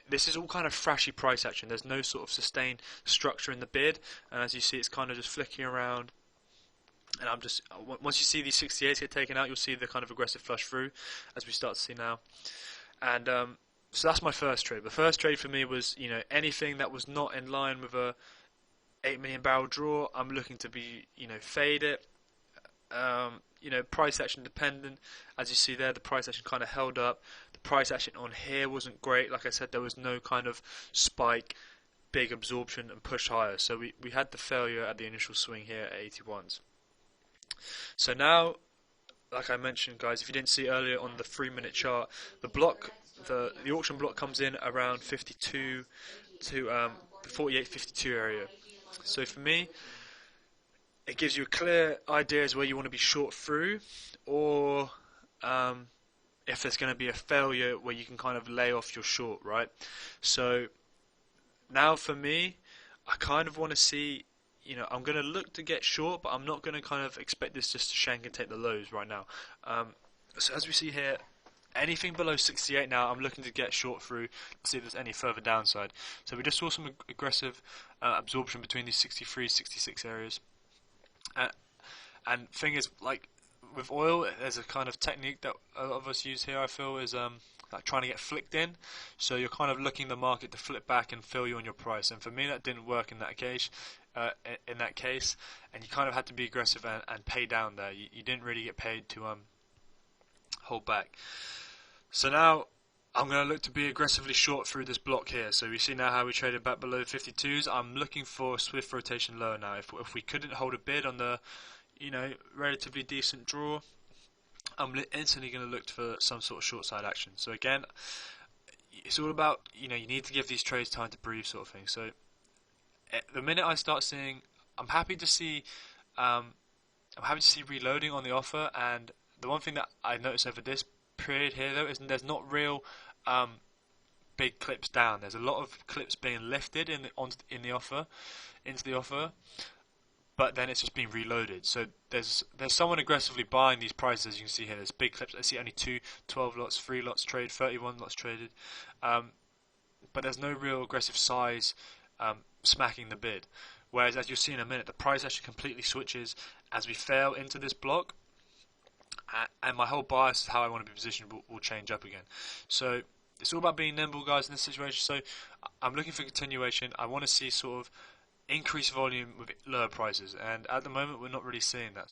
this is all kind of thrashy price action. There's no sort of sustained structure in the bid, and as you see, it's kind of just flicking around. And once you see these 68s get taken out, you'll see the kind of aggressive flush through, as we start to see now. And so that's my first trade. The first trade for me was, anything that was not in line with a 8 million barrel draw, I'm looking to be, fade it. Price action dependent. As you see there, the price action kind of held up. The price action on here wasn't great. Like I said, there was no kind of spike, big absorption and push higher. So we had the failure at the initial swing here at 81s. So now, like I mentioned, guys, if you didn't see earlier on the 3-minute chart, the auction block comes in around 52 to the 48-52 area. So for me, it gives you a clear idea as where you want to be short through, or if there's going to be a failure where you can kind of lay off your short, right? So now for me, I kind of want to see, I'm going to look to get short, but I'm not going to kind of expect this just to shank and take the lows right now. So as we see here, anything below 68 now, I'm looking to get short through to see if there's any further downside. So we just saw some aggressive absorption between these 63, 66 areas. And thing is, like with oil, there's a kind of technique that a lot of us use here, I feel, is like trying to get flicked in. So you're kind of looking the market to flip back and fill you on your price. And for me, that didn't work in that case. And you kind of had to be aggressive and pay down there. You didn't really get paid to hold back. So now I'm going to look to be aggressively short through this block here. So we see now how we traded back below 52s. I'm looking for a swift rotation lower now. If we couldn't hold a bid on the relatively decent draw, I'm instantly going to look for some sort of short side action. So again, it's all about, you need to give these trades time to breathe, sort of thing. So the minute I start seeing, I'm happy to see reloading on the offer. And the one thing that I noticed over this period here, though, is there's not real big clips down. There's a lot of clips being lifted into the offer, but then it's just being reloaded. So there's someone aggressively buying these prices, as you can see here. There's big clips. I see only 12 lots, 3 lots traded, 31 lots traded, but there's no real aggressive size smacking the bid. Whereas, as you'll see in a minute, the price actually completely switches as we fail into this block, and my whole bias, how I want to be positioned, will change up again. So it's all about being nimble, guys, in this situation. So I'm looking for continuation. I want to see sort of increased volume with lower prices, and at the moment we're not really seeing that.